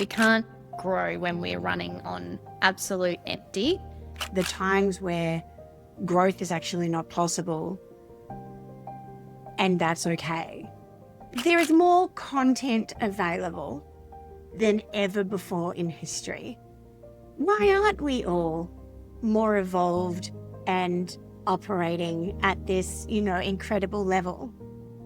We can't grow when we're running on absolute empty. The times where growth is actually not possible, and that's okay. There is more content available than ever before in history. Why aren't we all more evolved and operating at this, incredible level?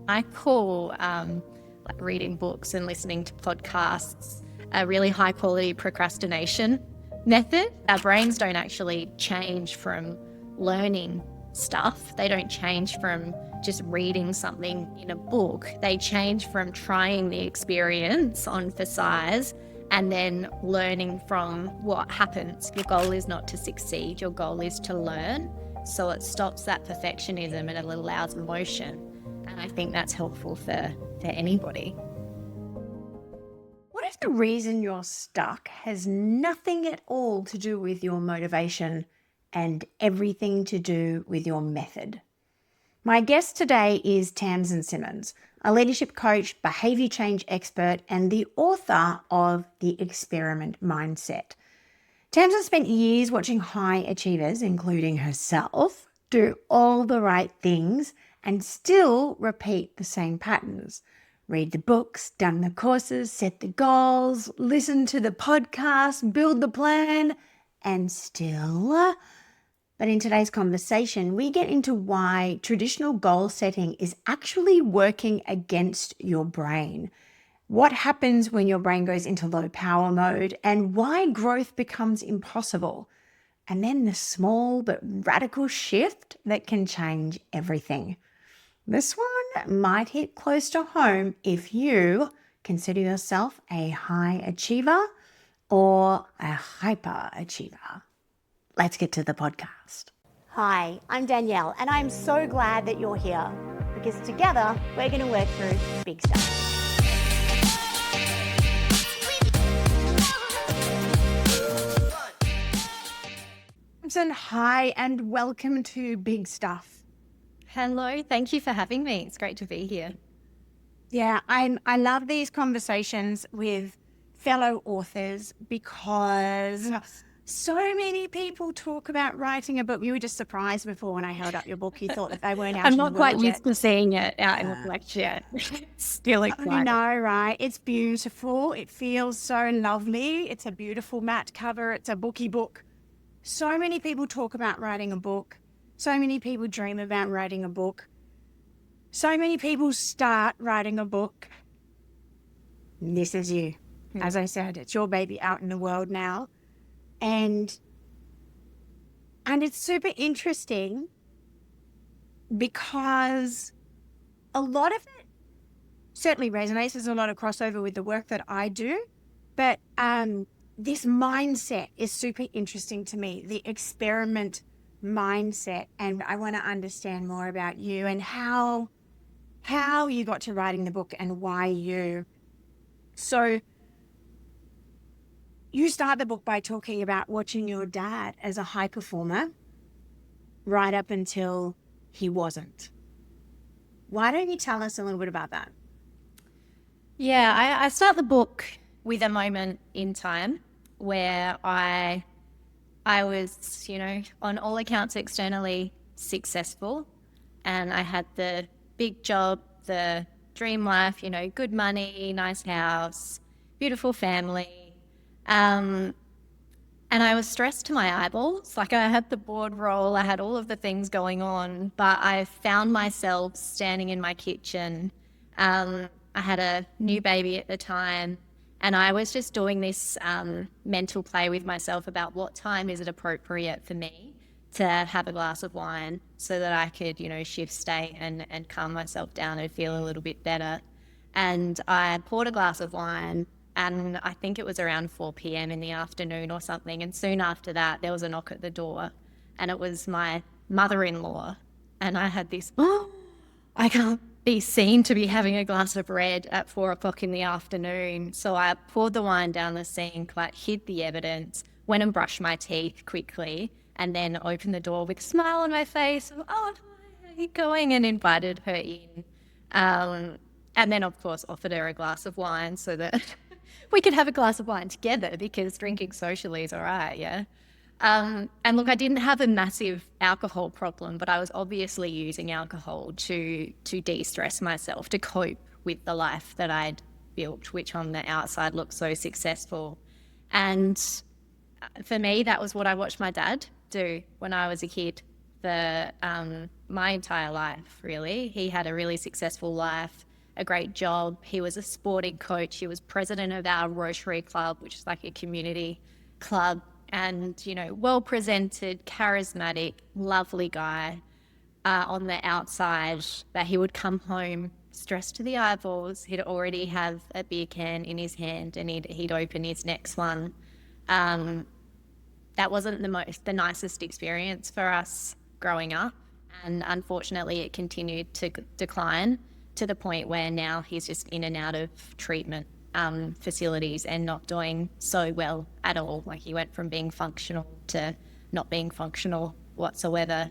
I call like reading books and listening to podcasts a really high quality procrastination method. Our brains don't actually change from learning stuff. They don't change from just reading something in a book. They change from trying the experience on for size and then learning from what happens. Your goal is not to succeed, your goal is to learn. So it stops that perfectionism and it allows motion. And I think that's helpful for anybody. What if the reason you're stuck has nothing at all to do with your motivation and everything to do with your method? My guest today is Tamsin Simounds, a leadership coach, behaviour change expert, and the author of The Experiment Mindset. Tamsin spent years watching high achievers, including herself, do all the right things and still repeat the same patterns. Read the books, done the courses, set the goals, listen to the podcast, build the plan, and still. But in today's conversation, we get into why traditional goal setting is actually working against your brain, what happens when your brain goes into low power mode, and why growth becomes impossible. And then the small but radical shift that can change everything. This one might hit close to home if you consider yourself a high achiever or a hyper achiever. Let's get to the podcast. Hi, I'm Danielle, and I'm so glad that you're here because together we're going to work through big stuff. Tamsin, hi, and welcome to Big Stuff. Hello, thank you for having me. It's great to be here. Yeah, I love these conversations with fellow authors because so many people talk about writing a book. You were just surprised before when I held up your book. You thought that they weren't out. I'm not quite used to seeing it out in the flesh yet. Still excited. I know, right? It's beautiful. It feels so lovely. It's a beautiful matte cover. It's a booky book. So many people talk about writing a book. So many people dream about writing a book. So many people start writing a book. This is you. As I said, it's your baby out in the world now. And it's super interesting because a lot of it certainly resonates. There's a lot of crossover with the work that I do. But this mindset is super interesting to me, the experiment mindset. And I want to understand more about you and how you got to writing the book and why you. So you start the book by talking about watching your dad as a high performer right up until he wasn't. Why don't you tell us a little bit about that? Yeah, I start the book with a moment in time where I was, on all accounts externally successful, and I had the big job, the dream life, good money, nice house, beautiful family. And I was stressed to my eyeballs. Like I had the board role, I had all of the things going on, but I found myself standing in my kitchen. I had a new baby at the time, and I was just doing this mental play with myself about what time is it appropriate for me to have a glass of wine so that I could, shift state and calm myself down and feel a little bit better. And I poured a glass of wine, and I think it was around 4 p.m. in the afternoon or something. And soon after that, there was a knock at the door, and it was my mother-in-law. And I had this, I can't be seen to be having a glass of red at 4 o'clock in the afternoon. So I poured the wine down the sink, hid the evidence, went and brushed my teeth quickly, and then opened the door with a smile on my face. Oh, hi, how are you going? And invited her in. And then, of course, offered her a glass of wine so that we could have a glass of wine together because drinking socially is all right, yeah. And look, I didn't have a massive alcohol problem, but I was obviously using alcohol to de-stress myself, to cope with the life that I'd built, which on the outside looked so successful. And for me, that was what I watched my dad do when I was a kid. My entire life, really. He had a really successful life, a great job. He was a sporting coach. He was president of our Rotary Club, which is like a community club, and, you know, well presented, charismatic, lovely guy on the outside. That he would come home stressed to the eyeballs. He'd already have a beer can in his hand and he'd open his next one. That wasn't the nicest experience for us growing up, and unfortunately it continued to decline to the point where now he's just in and out of treatment facilities and not doing so well at all. Like, he went from being functional to not being functional whatsoever.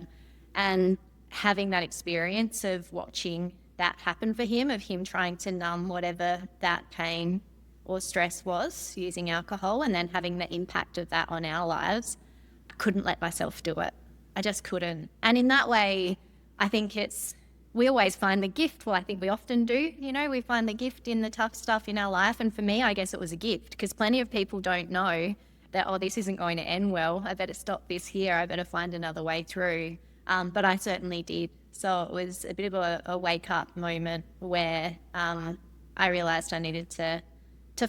And having that experience of watching that happen for him, of him trying to numb whatever that pain or stress was using alcohol, and then having the impact of that on our lives, I couldn't let myself do it. I just couldn't. And in that way, I think we always find the gift. Well, I think we often do, you know, we find the gift in the tough stuff in our life. And for me, I guess it was a gift, because plenty of people don't know that, oh, this isn't going to end well. I better stop this here. I better find another way through. But I certainly did. So it was a bit of a wake up moment where I realized I needed to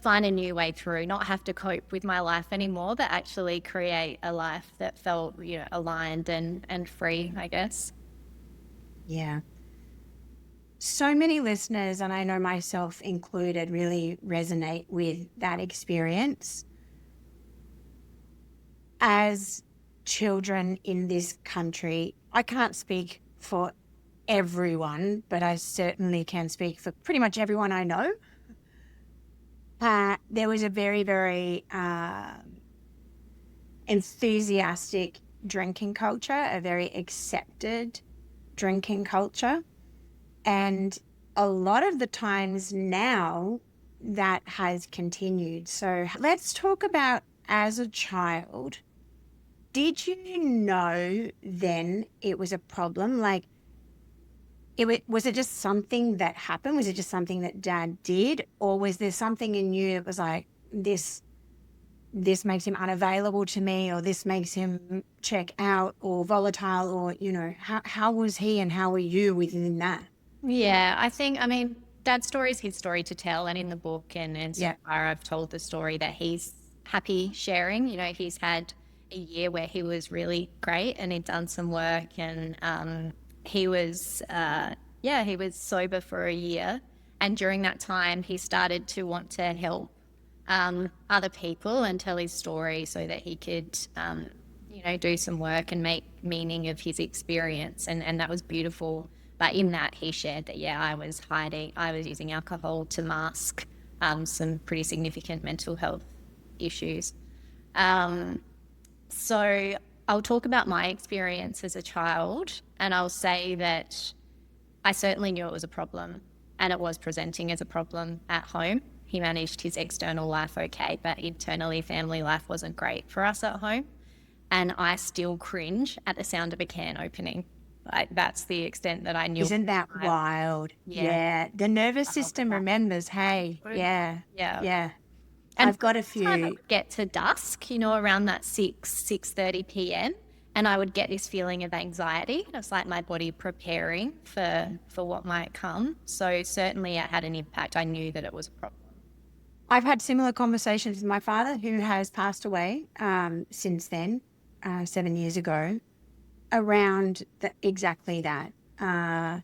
find a new way through, not have to cope with my life anymore, but actually create a life that felt, you know, aligned and free, I guess. Yeah. So many listeners, and I know myself included, really resonate with that experience. As children in this country, I can't speak for everyone, but I certainly can speak for pretty much everyone I know. There was a very, very enthusiastic drinking culture, a very accepted drinking culture. And a lot of the times now that has continued. So let's talk about, as a child, did you know then it was a problem? Like, was it just something that happened? Was it just something that Dad did? Or was there something in you that was like, this makes him unavailable to me, or this makes him check out or volatile, or, you know, how was he and how were you within that? Yeah, I mean, Dad's story is his story to tell. And in the book and so far, I've told the story that he's happy sharing. You know, he's had a year where he was really great and he'd done some work, and he was sober for a year. And during that time, he started to want to help other people and tell his story so that he could, you know, do some work and make meaning of his experience. And that was beautiful. But in that, he shared that, I was using alcohol to mask some pretty significant mental health issues. So I'll talk about my experience as a child, and I'll say that I certainly knew it was a problem, and it was presenting as a problem at home. He managed his external life okay, but internally, family life wasn't great for us at home. And I still cringe at the sound of a can opening. Like, that's the extent that I knew. Isn't that wild? Yeah. The nervous system remembers, hey, yeah. And I've got a few. Time it would get to dusk, you know, around that 6:30 p.m. And I would get this feeling of anxiety. It was like my body preparing for what might come. So certainly it had an impact. I knew that it was a problem. I've had similar conversations with my father, who has passed away since then, 7 years ago, around exactly that.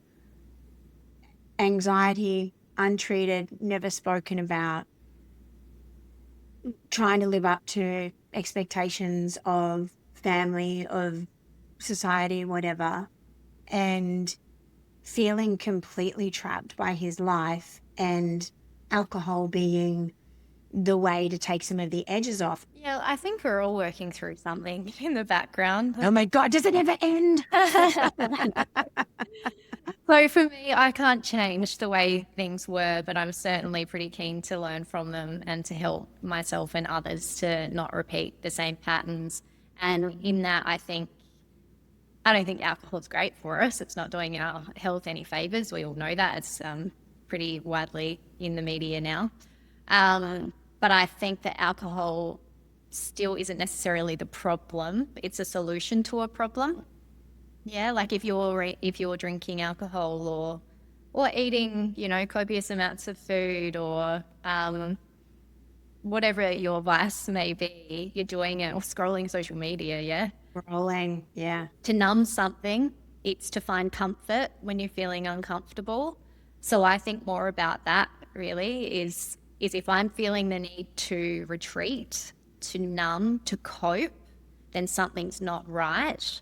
Anxiety, untreated, never spoken about, trying to live up to expectations of family, of society, whatever, and feeling completely trapped by his life, and alcohol being the way to take some of the edges off. Yeah, I think we're all working through something in the background. Oh my God, does it ever end? So for me, I can't change the way things were, but I'm certainly pretty keen to learn from them and to help myself and others to not repeat the same patterns. And in that, I don't think alcohol's great for us. It's not doing our health any favors. We all know that. It's pretty widely in the media now. But I think that alcohol still isn't necessarily the problem. It's a solution to a problem. Yeah, like if you're drinking alcohol or eating, copious amounts of food or whatever your vice may be, you're doing it or scrolling social media, yeah. Rolling. Yeah. To numb something, it's to find comfort when you're feeling uncomfortable. So I think more about that really is if I'm feeling the need to retreat, to numb, to cope, then something's not right.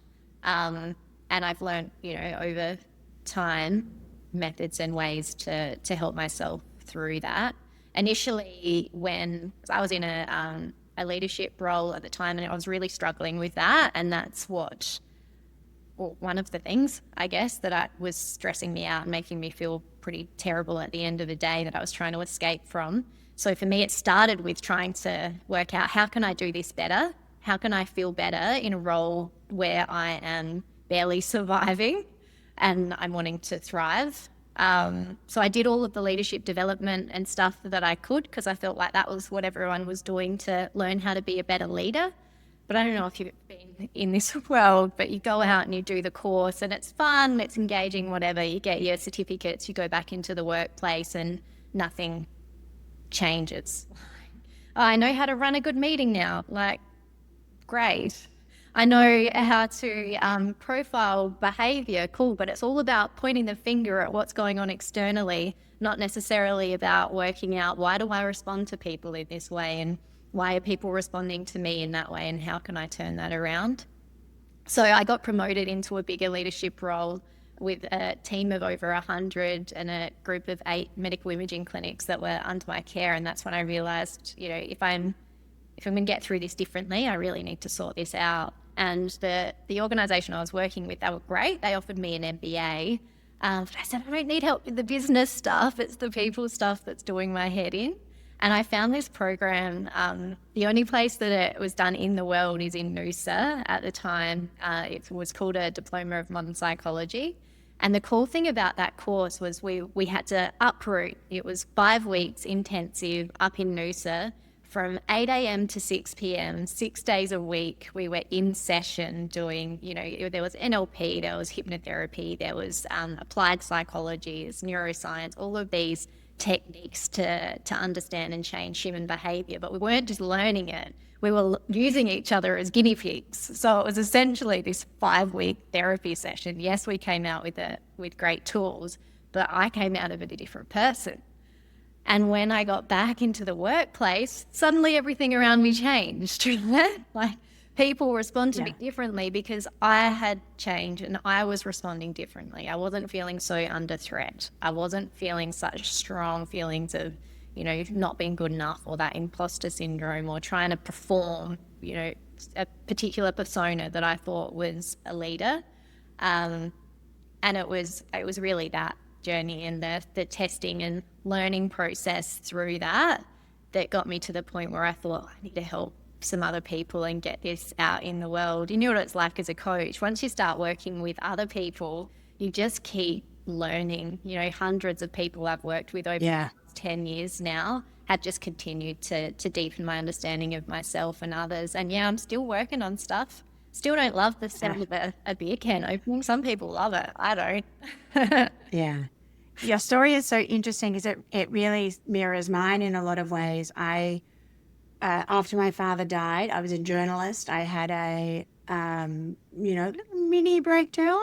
And I've learned, over time, methods and ways to help myself through that. Initially, when I was in a leadership role at the time, and I was really struggling with that, and that's one of the things, I guess, that was stressing me out and making me feel pretty terrible at the end of the day that I was trying to escape from. So for me, it started with trying to work out, how can I do this better? How can I feel better in a role where I am barely surviving and I'm wanting to thrive? So I did all of the leadership development and stuff that I could, because I felt like that was what everyone was doing to learn how to be a better leader. But I don't know if you've been in this world, but you go out and you do the course and it's fun, it's engaging, whatever. You get your certificates, you go back into the workplace and nothing changes. I know how to run a good meeting now. Like, great. I know how to profile behavior. Cool. But it's all about pointing the finger at what's going on externally, not necessarily about working out, why do I respond to people in this way, and why are people responding to me in that way, and how can I turn that around? So I got promoted into a bigger leadership role with a team of over 100 and a group of 8 medical imaging clinics that were under my care. And that's when I realized, if I'm going to get through this differently, I really need to sort this out. And the organisation I was working with, they were great. They offered me an MBA. But I said, I don't need help with the business stuff. It's the people stuff that's doing my head in. And I found this program. The only place that it was done in the world is in Noosa at the time. It was called a Diploma of Modern Psychology. And the cool thing about that course was we had to uproot. It was 5 weeks intensive up in Noosa from 8 a.m. to 6 p.m., 6 days a week. We were in session doing, there was NLP, there was hypnotherapy, there was applied psychology, neuroscience, all of these techniques to understand and change human behavior. But we weren't just learning it, we were using each other as guinea pigs. So it was essentially this 5-week therapy session. Yes, we came out with great tools, but I came out of it a different person. And when I got back into the workplace, suddenly everything around me changed. Like, people respond to me differently because I had changed and I was responding differently. I wasn't feeling so under threat. I wasn't feeling such strong feelings of, not being good enough, or that imposter syndrome, or trying to perform, a particular persona that I thought was a leader. And it was really that journey and the testing and learning process through that got me to the point where I thought, I need to help some other people and get this out in the world. You know what it's like as a coach. Once you start working with other people, you just keep learning. Hundreds of people I've worked with over 10 years now have just continued to deepen my understanding of myself and others. And I'm still working on stuff. Still don't love the sound of a beer can opening. Some people love it. I don't. Yeah. Your story is so interesting because it really mirrors mine in a lot of ways. After my father died, I was a journalist. I had a, mini breakdown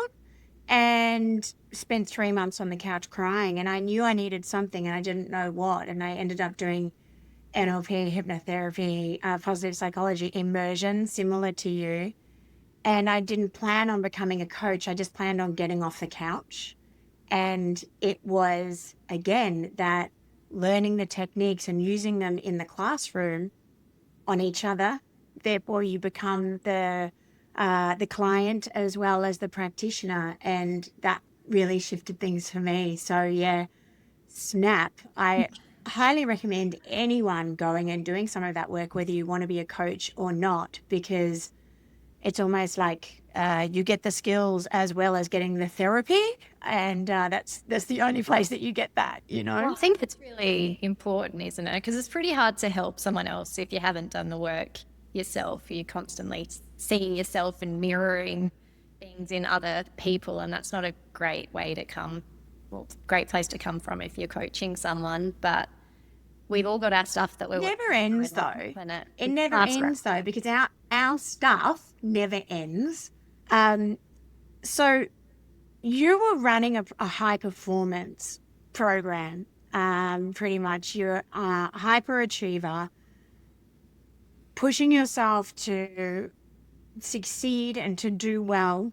and spent 3 months on the couch crying. And I knew I needed something and I didn't know what. And I ended up doing NLP, hypnotherapy, positive psychology, immersion, similar to you. And I didn't plan on becoming a coach. I just planned on getting off the couch. And it was, again, that learning the techniques and using them in the classroom on each other. Therefore, you become the client as well as the practitioner. And that really shifted things for me. So yeah, snap. I highly recommend anyone going and doing some of that work, whether you want to be a coach or not, because it's almost like you get the skills as well as getting the therapy, and that's the only place that you get that, you Well, know. I think it's really important, isn't it? Because it's pretty hard to help someone else if you haven't done the work yourself. You're constantly seeing yourself and mirroring things in other people, and that's not a great way to come, well, great place to come from if you're coaching someone. But we've all got our stuff that we're working Never ends on the though. planet. It It's never hard to ends though, because our stuff never ends. Um, so you were running a high performance program. Pretty much, you're a hyper achiever, pushing yourself to succeed and to do well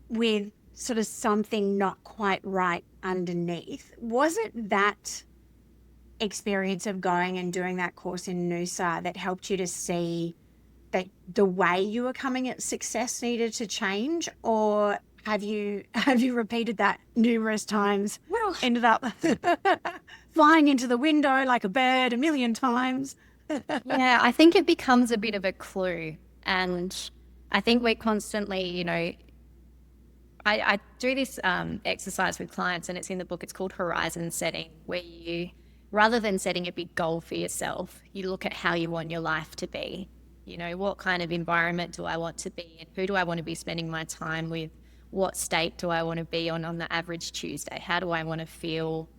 with sort of something not quite right underneath. Was it that experience of going and doing that course in Noosa that helped you to see that the way you were coming at success needed to change, or have you repeated that numerous times? Well, Ended up flying into the window like a bird a million times. yeah, I think it becomes a bit of a clue. And I think we're constantly, I do this exercise with clients, and it's in the book. It's called horizon setting, where you, rather than setting a big goal for yourself, you look at how you want your life to be. What kind of environment do I want to be in? Who do I want to be spending my time with? What state do I want to be on the average Tuesday? How do I want to feel?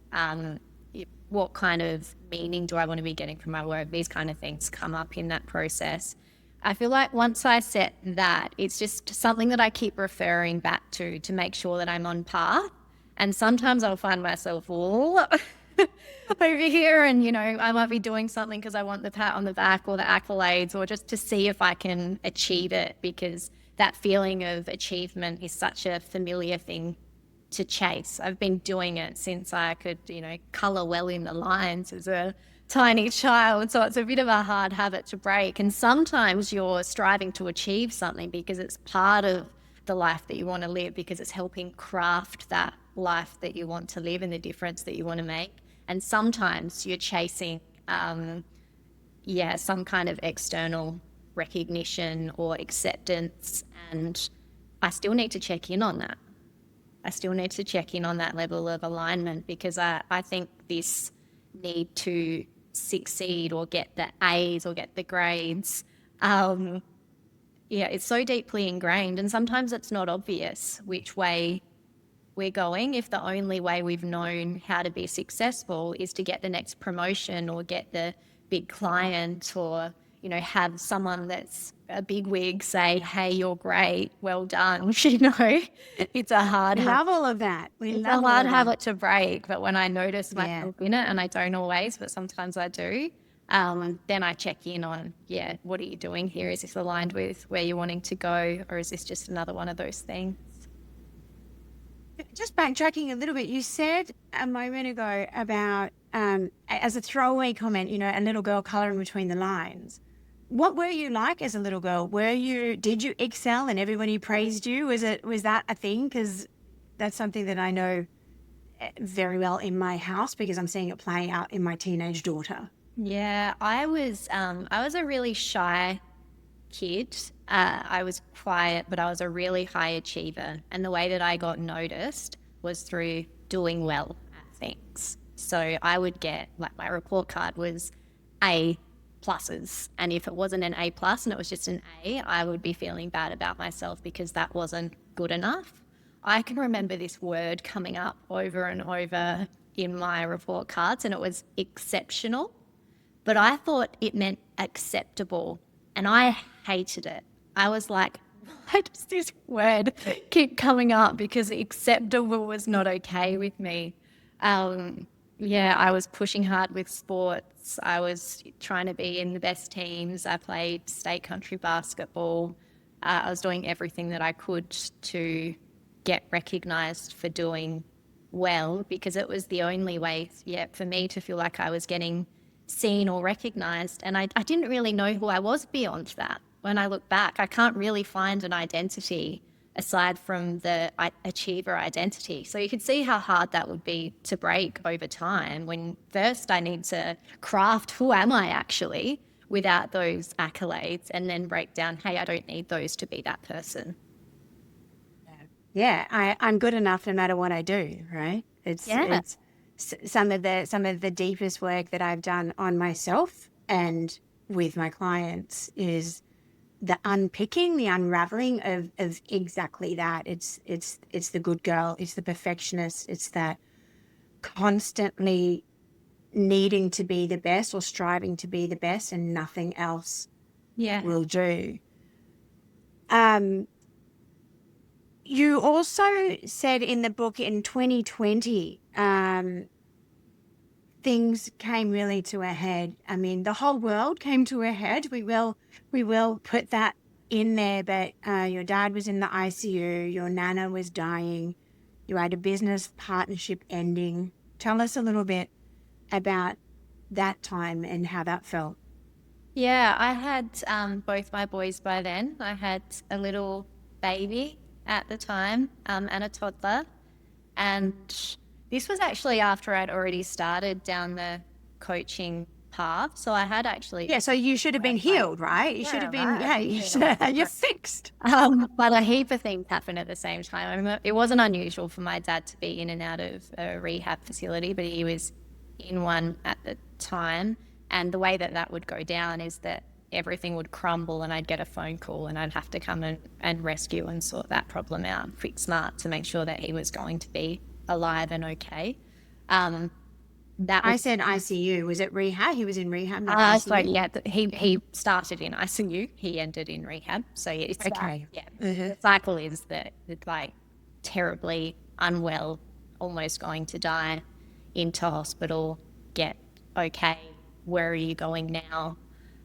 What kind of meaning do I want to be getting from my work? These kind of things come up in that process. I feel like once I set that, it's just something that I keep referring back to make sure that I'm on path. And sometimes I'll find myself all over here, and I might be doing something because I want the pat on the back or the accolades, or just to see if I can achieve it, because that feeling of achievement is such a familiar thing to chase. I've been doing it since I could, colour well in the lines as a tiny child. So it's a bit of a hard habit to break. And sometimes you're striving to achieve something because it's part of the life that you want to live, because it's helping craft that life that you want to live and the difference that you want to make. And sometimes you're chasing, some kind of external recognition or acceptance. And I still need to check in on that. I still need to check in on that level of alignment, because I think this need to succeed or get the A's or get the grades, it's so deeply ingrained. And sometimes it's not obvious which way we're going, if the only way we've known how to be successful is to get the next promotion or get the big client, or have someone that's a big wig say, hey, you're great, well done. It's a hard We habit. love all of that. It's a hard habit to break, but when I notice Yeah. myself in it, and I don't always, but sometimes I do, then I check in on, what are you doing here? Is this aligned with where you're wanting to go, or is this just another one of those things? Just backtracking a little bit, you said a moment ago about, as a throwaway comment, a little girl colouring between the lines. What were you like as a little girl? Did you excel and everybody praised you? Was that a thing? Because that's something that I know very well in my house, because I'm seeing it playing out in my teenage daughter. Yeah, I was a really shy kid. I was quiet, but I was a really high achiever. And the way that I got noticed was through doing well at things. So I would get, like, my report card was A pluses. And if it wasn't an A plus and it was just an A, I would be feeling bad about myself because that wasn't good enough. I can remember this word coming up over and over in my report cards, and it was exceptional. But I thought it meant acceptable, and I hated it. I was like, why does this word keep coming up? Because acceptable was not okay with me. I was pushing hard with sports. I was trying to be in the best teams. I played state country basketball. I was doing everything that I could to get recognised for doing well, because it was the only way, for me to feel like I was getting seen or recognised. And I didn't really know who I was beyond that. When I look back, I can't really find an identity aside from the achiever identity. So you can see how hard that would be to break over time when first I need to craft who am I actually without those accolades, and then break down, hey, I don't need those to be that person. Yeah, I'm good enough no matter what I do, right? Yeah. It's some of the deepest work that I've done on myself and with my clients is the unpicking, the unraveling of exactly that. It's the good girl, it's the perfectionist, it's that constantly needing to be the best or striving to be the best and nothing else Yeah. will do. You also said in the book in 2020, things came really to a head. I mean, the whole world came to a head. We will put that in there, but your dad was in the ICU, your nana was dying, you had a business partnership ending. Tell us a little bit about that time and how that felt. Yeah, I had both my boys by then. I had a little baby at the time, and a toddler. And this was actually after I'd already started down the coaching path. So I had actually Yeah, so you should have been healed, right? You should yeah, have been, right. yeah, you should have, you're fixed. But a heap of things happened at the same time. I mean, it wasn't unusual for my dad to be in and out of a rehab facility, but he was in one at the time. And the way that that would go down is that everything would crumble and I'd get a phone call and I'd have to come and rescue and sort that problem out quick smart to make sure that he was going to be alive and okay. Um, that I was said ICU. Was it rehab? He was in rehab, not ICU. yeah, he started in ICU, he ended in rehab. So it's that, Okay. yeah. Uh-huh. The cycle is that it's like terribly unwell, almost going to die, into hospital, get okay. Where are you going now?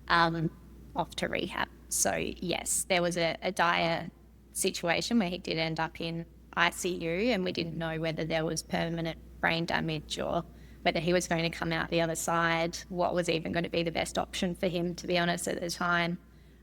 Um, Off to rehab. So yes, there was a dire situation where he did end up in ICU, and we didn't know whether there was permanent brain damage or whether he was going to come out the other side, what was even going to be the best option for him, to be honest, at the time.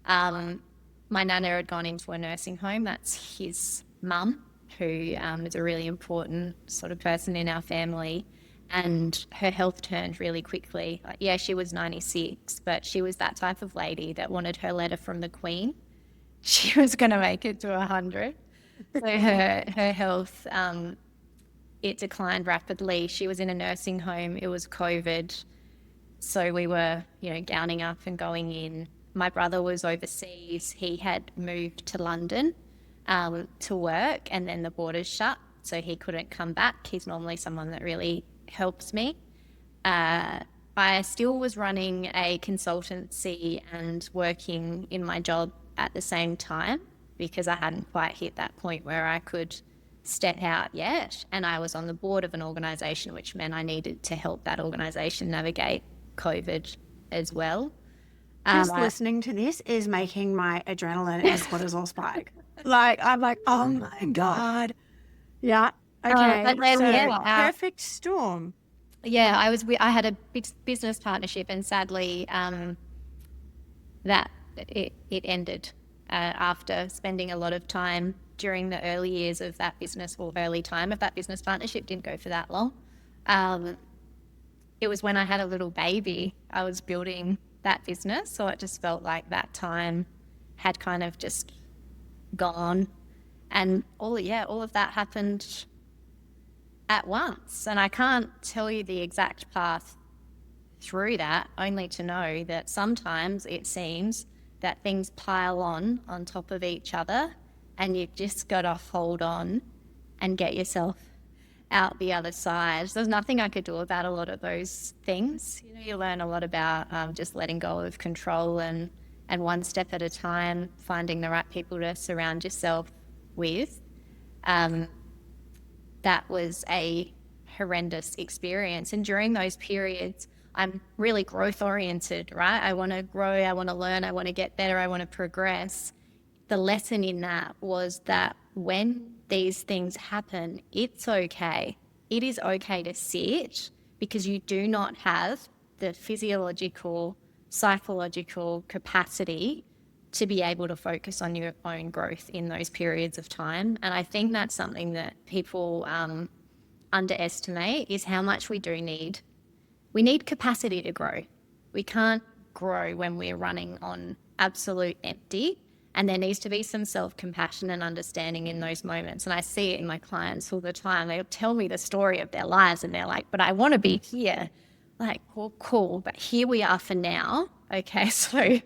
My nana had gone into a nursing home. That's his mum, who is a really important sort of person in our family. And her health turned really quickly. Like, yeah, she was 96, but she was that type of lady that wanted her letter from the Queen. She was going to make it to 100. So her health, it declined rapidly. She was in a nursing home. It was COVID. So we were, gowning up and going in. My brother was overseas. He had moved to London to work, and then the borders shut. So he couldn't come back. He's normally someone that really helps me. I still was running a consultancy and working in my job at the same time because I hadn't quite hit that point where I could step out yet. And I was on the board of an organisation, which meant I needed to help that organisation navigate COVID as well. Just listening to this is making my adrenaline and cortisol spike. Like, I'm like, oh my God. Yeah. Okay. But then, So yeah, perfect storm. yeah, I had a big business partnership, and sadly, that it ended after spending a lot of time during the early years of that business, or early time of that business partnership. Didn't go for that long. It was when I had a little baby, I was building that business, so it just felt like that time had kind of just gone, and all of that happened at once. And I can't tell you the exact path through that, only to know that sometimes it seems that things pile on top of each other, and you've just got to hold on and get yourself out the other side. There's nothing I could do about a lot of those things. You learn a lot about just letting go of control and one step at a time, finding the right people to surround yourself with. That was a horrendous experience. And during those periods, I'm really growth oriented, right? I want to grow, I want to learn, I want to get better, I want to progress. The lesson in that was that when these things happen, it's okay. It is okay to sit, because you do not have the physiological, psychological capacity to be able to focus on your own growth in those periods of time. And I think that's something that people underestimate, is how much we do need. We need capacity to grow. We can't grow when we're running on absolute empty. And there needs to be some self-compassion and understanding in those moments. And I see it in my clients all the time. They'll tell me the story of their lives and they're like, but I want to be here. Like, well, cool, but here we are for now. Okay, so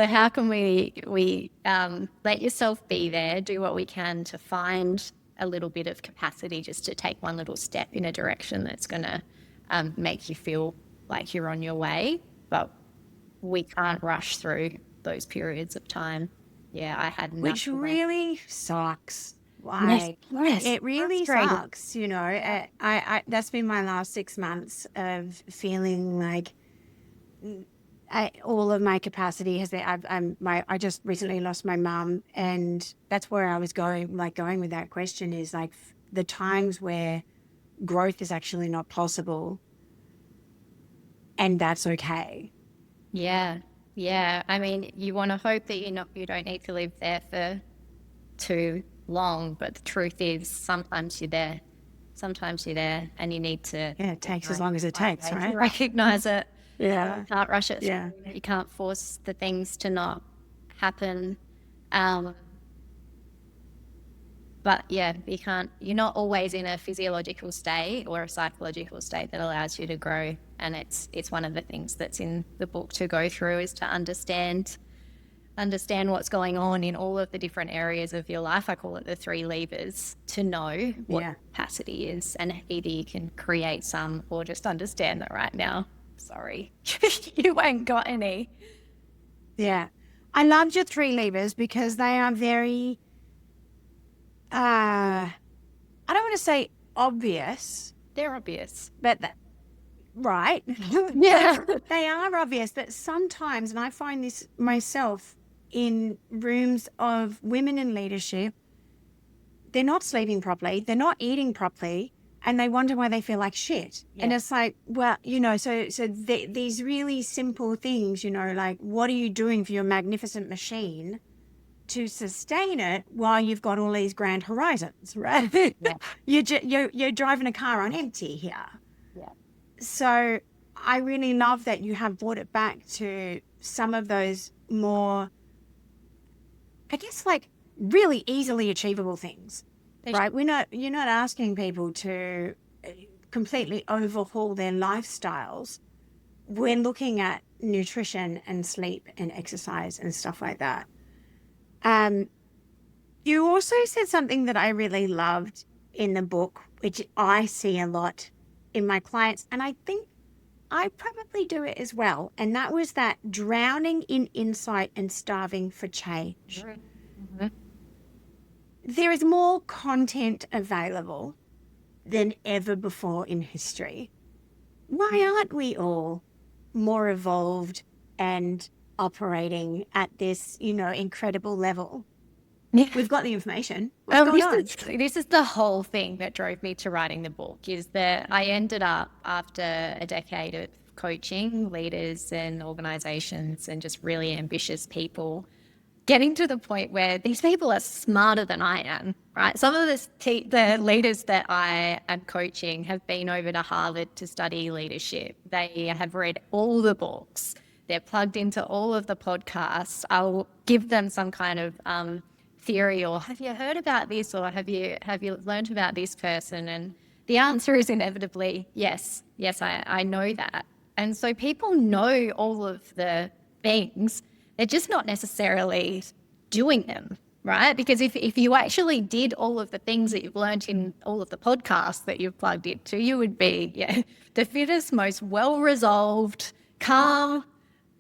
how can we let yourself be there, do what we can to find a little bit of capacity just to take one little step in a direction that's going to make you feel like you're on your way. But we can't rush through those periods of time. Yeah, I had nothing. Which really sucks. Like, yes, it really frustrating. sucks, you know. I that's been my last 6 months of feeling like all of my capacity has been. I just recently lost my mum, and that's where I was going with that question is like the times where growth is actually not possible, and that's okay. Yeah, yeah. I mean, you want to hope that you don't need to live there for too long, but the truth is sometimes you're there. Sometimes you're there and you need to Yeah, it takes as long as it takes, right? recognize it. Yeah, You can't rush it yeah. through. You can't force the things to not happen. But yeah, you're not always in a physiological state or a psychological state that allows you to grow. And it's one of the things that's in the book to go through, is to understand what's going on in all of the different areas of your life. I call it the 3 levers, to know what capacity is. And either you can create some or just understand that right now, sorry, you ain't got any. Yeah. I loved your 3 levers because they are very, I don't want to say obvious, They're obvious. but right. Yeah. They are obvious, but sometimes, and I find this myself in rooms of women in leadership, they're not sleeping properly, they're not eating properly, and they wonder why they feel like shit. Yeah. And it's like, well, you know, these really simple things, you know, like, what are you doing for your magnificent machine to sustain it while you've got all these grand horizons, right? Yeah. You're driving a car on empty here. Yeah. So I really love that you have brought it back to some of those more, I guess, like really easily achievable things, right? You're not asking people to completely overhaul their lifestyles. We're looking at nutrition and sleep and exercise and stuff like that. You also said something that I really loved in the book, which I see a lot in my clients, and I think I probably do it as well. And that was that drowning in insight and starving for change. Mm-hmm. There is more content available than ever before in history. Why aren't we all more evolved and operating at this, you know, incredible level? Yeah. We've got the information. What's going on? This is the whole thing that drove me to writing the book, is that I ended up, after a decade of coaching leaders and organizations and just really ambitious people, getting to the point where these people are smarter than I am, right? Some of the leaders that I am coaching have been over to Harvard to study leadership. They have read all the books. They're plugged into all of the podcasts. I'll give them some kind of theory, or have you heard about this, or have you learned about this person? And the answer is inevitably yes. I know that. And so people know all of the things, they're just not necessarily doing them, right? Because if you actually did all of the things that you've learned in all of the podcasts that you've plugged into, you would be the fittest, most well-resolved, calm,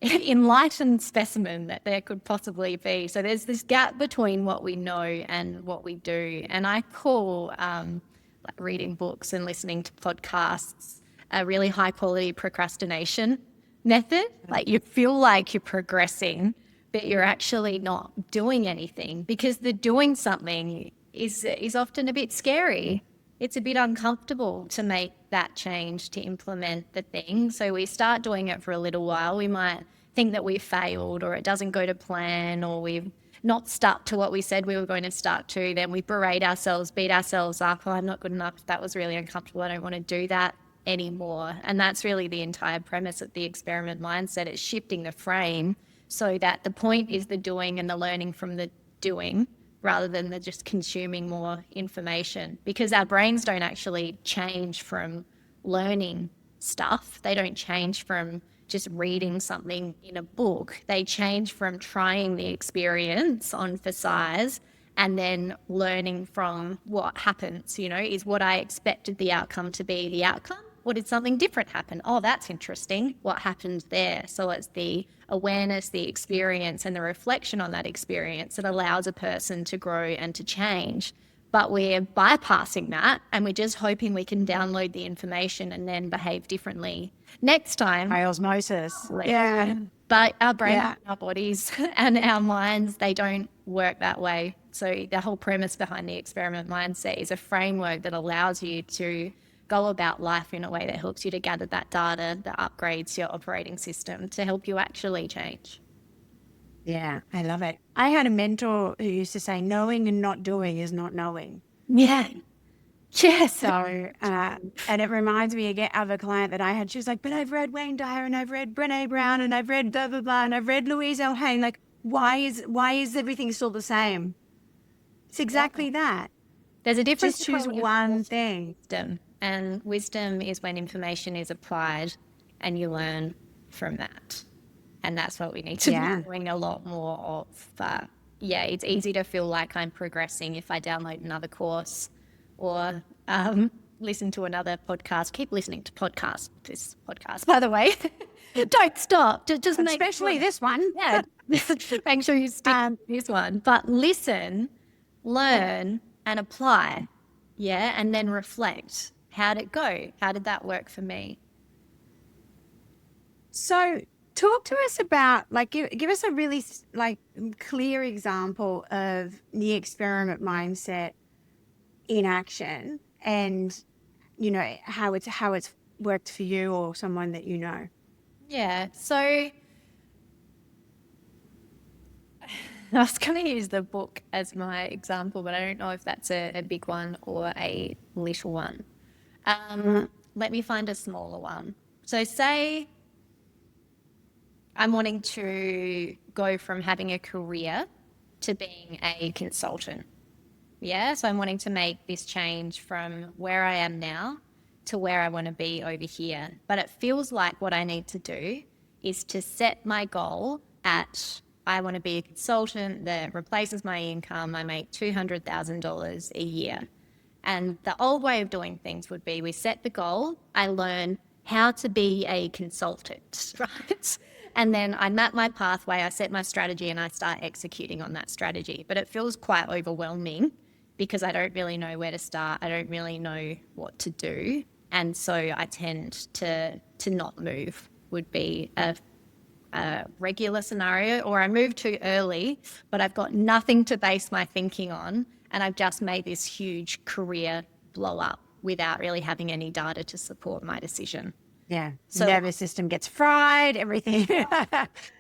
enlightened specimen that there could possibly be. So there's this gap between what we know and what we do. And I call like reading books and listening to podcasts a really high quality procrastination method. Like, you feel like you're progressing, but you're actually not doing anything, because the doing something is often a bit scary. It's a bit uncomfortable to make that change, to implement the thing. So we start doing it for a little while. We might think that we've failed, or it doesn't go to plan, or we've not stuck to what we said we were going to stuck to, then we berate ourselves, beat ourselves up. Oh, I'm not good enough. That was really uncomfortable. I don't want to do that anymore. And that's really the entire premise of the experiment mindset. It's shifting the frame so that the point is the doing and the learning from the doing rather than the just consuming more information, because our brains don't actually change from learning stuff. They don't change from just reading something in a book. They change from trying the experience on for size and then learning from what happens, is what I expected the outcome to be the outcome? Or did something different happen? Oh, that's interesting. What happened there? So it's the awareness, the experience, and the reflection on that experience that allows a person to grow and to change. But we're bypassing that and we're just hoping we can download the information and then behave differently next time. By osmosis. Yeah. But our brains, our bodies and our minds, they don't work that way. So the whole premise behind the experiment mindset is a framework that allows you to go about life in a way that helps you to gather that data that upgrades your operating system to help you actually change. Yeah, I love it. I had a mentor who used to say, knowing and not doing is not knowing. Yeah. Yes. So, and it reminds me again of a client that I had. She was like, but I've read Wayne Dyer and I've read Brene Brown and I've read blah, blah, blah, and I've read Louise L. Hay. Like, why is everything still the same? It's exactly that. There's a difference. Just choose one thing. Wisdom. And wisdom is when information is applied and you learn from that. And that's what we need to be doing a lot more of. It's easy to feel like I'm progressing if I download another course or listen to another podcast. Keep listening to this podcast, by the way. Don't stop. Just make especially this one. Yeah. Make sure you stick to this one. But listen, learn, and apply. Yeah. And then reflect. How'd it go? How did that work for me? So talk to us about, give us a really clear example of the experiment mindset in action, and how it's worked for you or someone that you know. Yeah. So I was going to use the book as my example, but I don't know if that's a big one or a little one. Let me find a smaller one. So say I'm wanting to go from having a career to being a consultant. Yeah, so I'm wanting to make this change from where I am now to where I want to be over here. But it feels like what I need to do is to set my goal at, I want to be a consultant that replaces my income. I make $200,000 a year. And the old way of doing things would be we set the goal, I learn how to be a consultant, right? And then I map my pathway, I set my strategy, and I start executing on that strategy. But it feels quite overwhelming because I don't really know where to start. I don't really know what to do. And so I tend to not move, would be a regular scenario, or I move too early, but I've got nothing to base my thinking on. And I've just made this huge career blow up without really having any data to support my decision. Yeah. So nervous system gets fried, everything.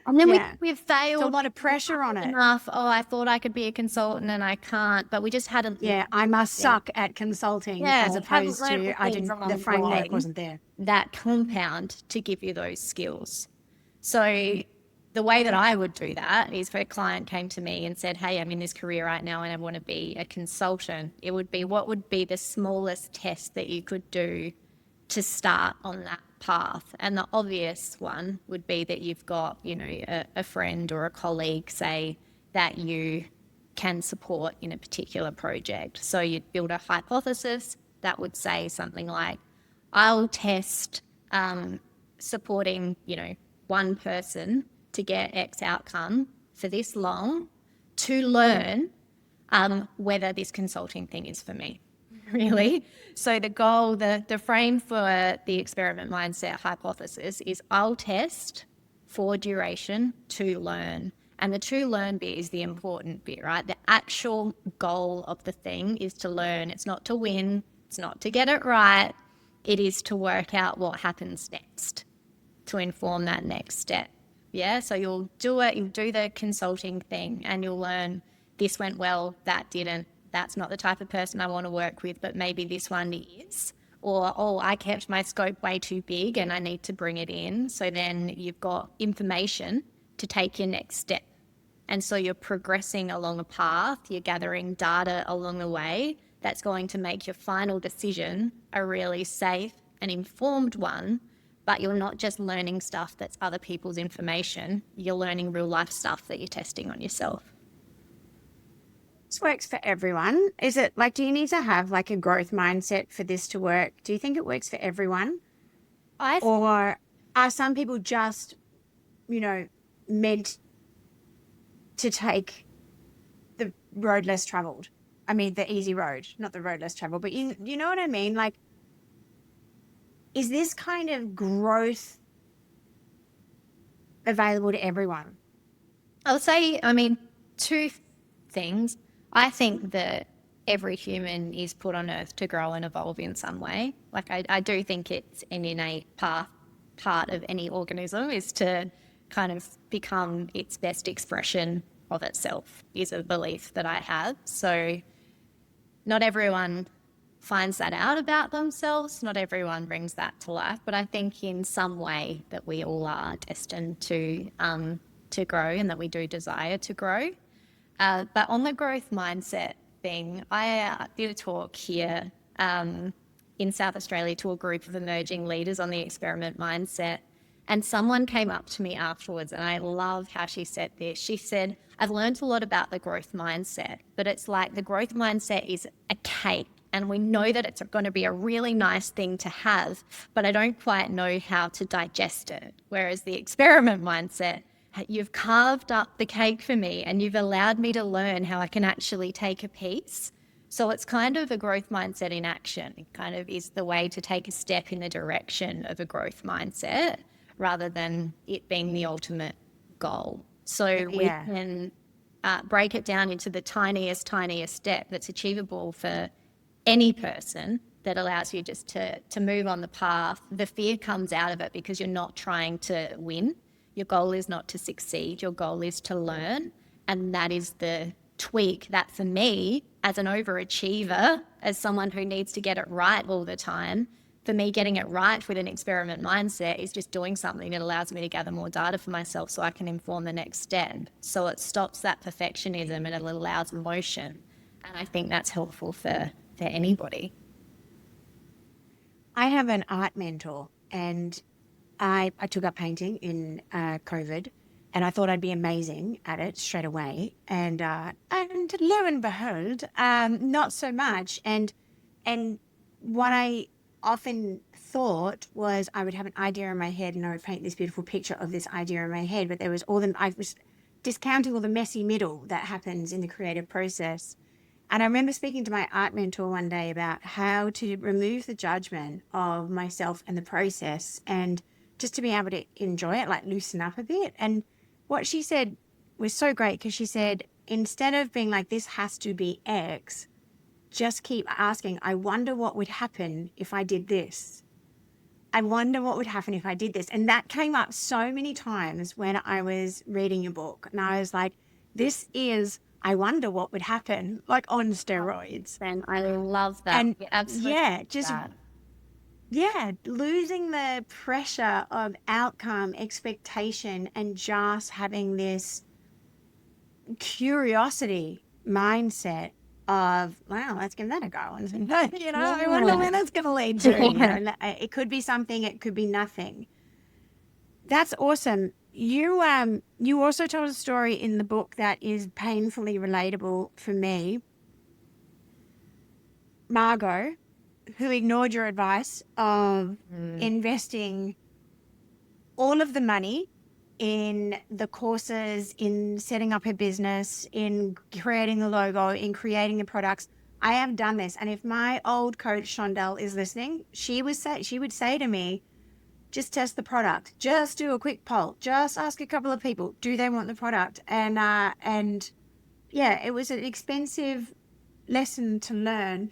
And then we've failed. It's a lot of pressure on it. Enough. Oh, I thought I could be a consultant and I can't, but we just hadn't. Yeah, I must suck at consulting as opposed to the framework wasn't there. That compound to give you those skills. So the way that I would do that is if a client came to me and said, hey, I'm in this career right now and I want to be a consultant, it would be, what would be the smallest test that you could do to start on that path? And the obvious one would be that you've got, a friend or a colleague say that you can support in a particular project. So you'd build a hypothesis that would say something like, I'll test supporting, one person to get X outcome for this long to learn whether this consulting thing is for me. Really. So the goal, the frame for the experiment mindset hypothesis is I'll test for duration to learn. And the to learn bit is the important bit, right? The actual goal of the thing is to learn. It's not to win. It's not to get it right. It is to work out what happens next to inform that next step. Yeah, so you'll do it, you'll do the consulting thing and you'll learn this went well, that didn't. That's not the type of person I want to work with, but maybe this one is. Or, oh, I kept my scope way too big and I need to bring it in. So then you've got information to take your next step. And so you're progressing along a path, you're gathering data along the way that's going to make your final decision a really safe and informed one. But you're not just learning stuff that's other people's information, you're learning real life stuff that you're testing on yourself. This works for everyone. Is it like, do you need to have like a growth mindset for this to work? Do you think it works for everyone? Or are some people just, meant to take the road less traveled? I mean, the easy road, not the road less traveled, but you know what I mean? Like, is this kind of growth available to everyone? I would say, two things. I think that every human is put on earth to grow and evolve in some way. Like, I do think it's an innate part of any organism is to kind of become its best expression of itself, is a belief that I have. So not everyone finds that out about themselves. Not everyone brings that to life, but I think in some way that we all are destined to grow and that we do desire to grow. But on the growth mindset thing, I did a talk here in South Australia to a group of emerging leaders on the experiment mindset. And someone came up to me afterwards, and I love how she said this. She said, I've learned a lot about the growth mindset, but it's like the growth mindset is a cake. And we know that it's going to be a really nice thing to have, but I don't quite know how to digest it. Whereas the experiment mindset, you've carved up the cake for me and you've allowed me to learn how I can actually take a piece. So it's kind of a growth mindset in action. It kind of is the way to take a step in the direction of a growth mindset rather than it being the ultimate goal. So we can break it down into the tiniest step that's achievable for any person that allows you just to move on the path. The fear comes out of it because you're not trying to win. Your goal is not to succeed. Your goal is to learn. And that is the tweak that for me, as an overachiever, as someone who needs to get it right all the time, for me, getting it right with an experiment mindset is just doing something that allows me to gather more data for myself so I can inform the next step. So it stops that perfectionism and it allows motion. And I think that's helpful for anybody. I have an art mentor, and I took up painting in COVID, and I thought I'd be amazing at it straight away. And lo and behold, not so much. And what I often thought was I would have an idea in my head and I would paint this beautiful picture of this idea in my head, but I was discounting all the messy middle that happens in the creative process. And I remember speaking to my art mentor one day about how to remove the judgment of myself and the process and just to be able to enjoy it, like loosen up a bit. And what she said was so great because she said, instead of being like, this has to be X, just keep asking, I wonder what would happen if I did this. I wonder what would happen if I did this. And that came up so many times when I was reading your book. And I was like, this is, I wonder what would happen, like on steroids. And I love that. And absolutely. Losing the pressure of outcome, expectation, and just having this curiosity mindset of, wow, let's give that a go. And, I wonder where that's going to lead to. It could be something, it could be nothing. That's awesome. You also told a story in the book that is painfully relatable for me. Margot, who ignored your advice of investing all of the money in the courses, in setting up her business, in creating the logo, in creating the products. I have done this. And if my old coach, Shondell, is listening, she would say to me, just test the product. Just do a quick poll. Just ask a couple of people, do they want the product? And it was an expensive lesson to learn.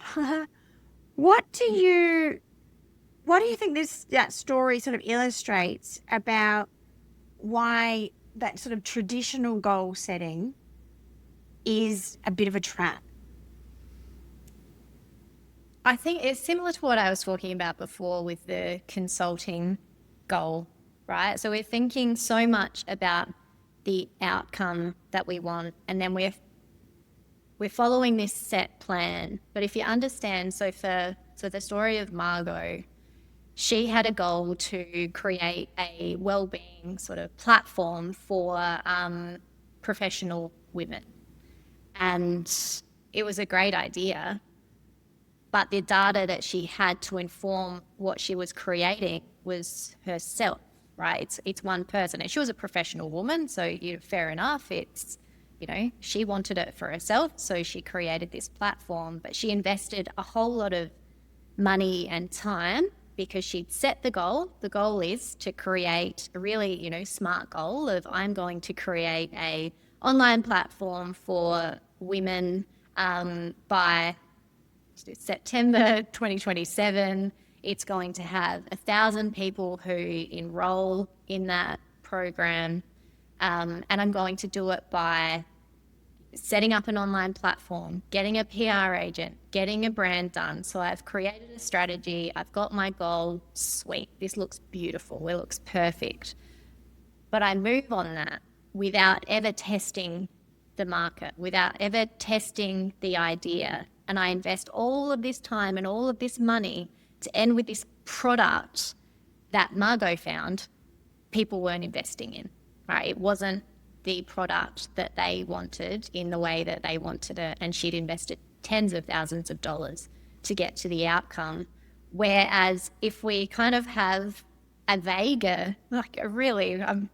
What do you think that story sort of illustrates about why that sort of traditional goal setting is a bit of a trap. I think it's similar to what I was talking about before with the consulting goal, right? So we're thinking so much about the outcome that we want, and then we're following this set plan. But if you understand, so the story of Margot, she had a goal to create a well-being sort of platform for professional women, and it was a great idea. But the data that she had to inform what she was creating was herself, right? It's one person. And she was a professional woman, so fair enough. She wanted it for herself, so she created this platform. But she invested a whole lot of money and time because she'd set the goal. The goal is to create a really, smart goal of I'm going to create a online platform for women by September 2027. It's going to have 1,000 people who enroll in that program. And I'm going to do it by setting up an online platform, getting a PR agent, getting a brand done. So I've created a strategy. I've got my goal. Sweet. This looks beautiful. It looks perfect. But I move on that without ever testing the market, without ever testing the idea. And I invest all of this time and all of this money to end with this product that Margot found people weren't investing in, right? It wasn't the product that they wanted in the way that they wanted it. And she'd invested tens of thousands of dollars to get to the outcome. Whereas if we kind of have I'm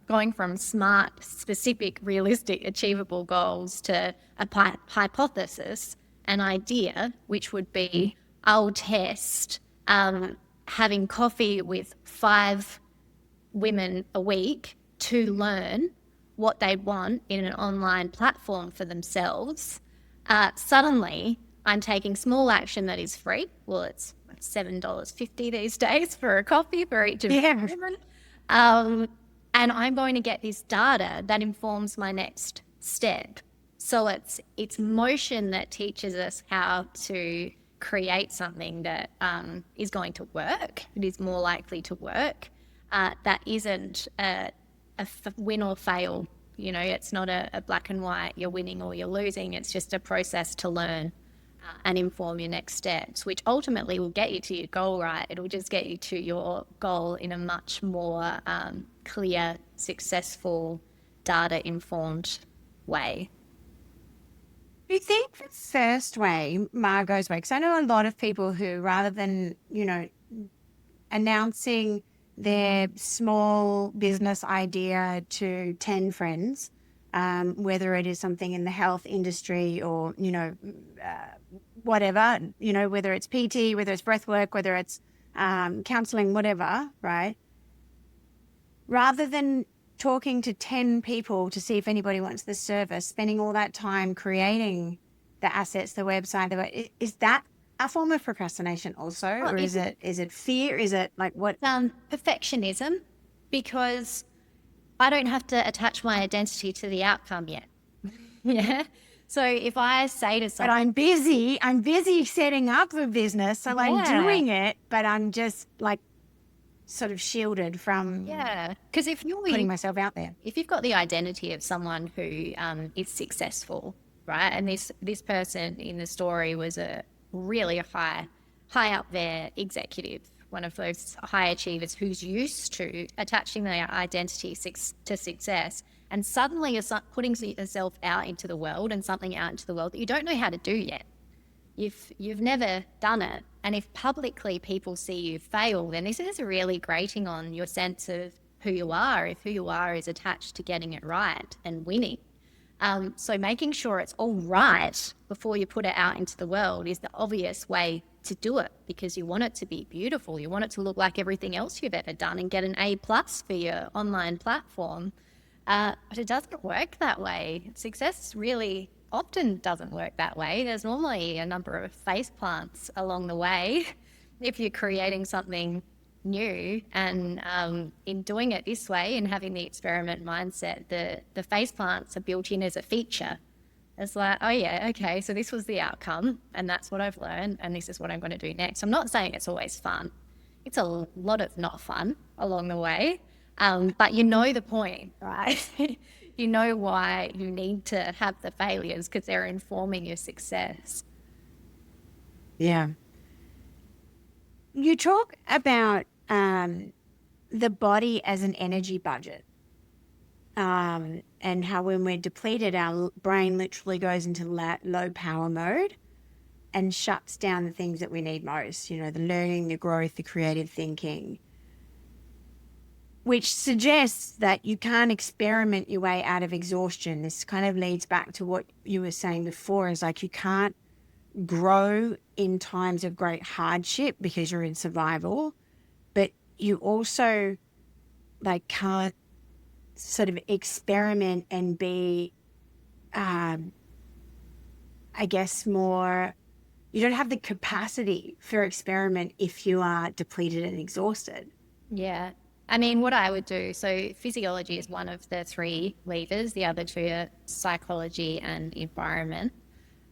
going from smart, specific, realistic, achievable goals to a hypothesis, an idea, which would be I'll test having coffee with 5 women a week to learn what they want in an online platform for themselves. Suddenly, I'm taking small action that is free. Well, it's $7.50 these days for a coffee for each of women. And I'm going to get this data that informs my next step. So it's motion that teaches us how to create something that is going to work. It is more likely to work. That isn't a win or fail. It's not a black and white, you're winning or you're losing. It's just a process to learn and inform your next steps, which ultimately will get you to your goal, right? It'll just get you to your goal in a much more clear, successful, data-informed way. Do you think the first way, Margot's way, because I know a lot of people who, rather than, announcing their small business idea to 10 friends, whether it is something in the health industry or, whatever, whether it's PT, whether it's breath work, whether it's counseling, whatever, right? Rather than talking to 10 people to see if anybody wants the service, spending all that time creating the assets, the website, is that a form of procrastination also? Or is it fear? Is it like what? Perfectionism, because I don't have to attach my identity to the outcome yet. Yeah. So if I say to someone, but I'm busy setting up a business. So I'm doing it, but I'm just like sort of shielded from because if you're putting myself out there. If you've got the identity of someone who is successful, right? And this person in the story was a really high up there executive, one of those high achievers who's used to attaching their identity to success, and suddenly you're putting yourself out into the world and something out into the world that you don't know how to do yet. You've never done it. And if publicly people see you fail, then this is really grating on your sense of who you are, if who you are is attached to getting it right and winning. So making sure it's all right before you put it out into the world is the obvious way to do it, because you want it to be beautiful. You want it to look like everything else you've ever done and get an A+ for your online platform. But it doesn't work that way. Success really often doesn't work that way. There's normally a number of face plants along the way if you're creating something new. And in doing it this way and having the experiment mindset, the face plants are built in as a feature. It's like, oh yeah, okay, so this was the outcome and that's what I've learned and this is what I'm going to do next. I'm not saying it's always fun. It's a lot of not fun along the way, but you know the point, right? You know why you need to have the failures because they're informing your success. Yeah. You talk about the body as an energy budget, and how when we're depleted, our brain literally goes into low power mode and shuts down the things that we need most, the learning, the growth, the creative thinking, which suggests that you can't experiment your way out of exhaustion. This kind of leads back to what you were saying before, is like you can't grow in times of great hardship because you're in survival, but you also can't sort of experiment and be, I guess, more, you don't have the capacity for experiment if you are depleted and exhausted. Yeah. I mean, what I would do, so physiology is one of the three levers, the other two are psychology and environment.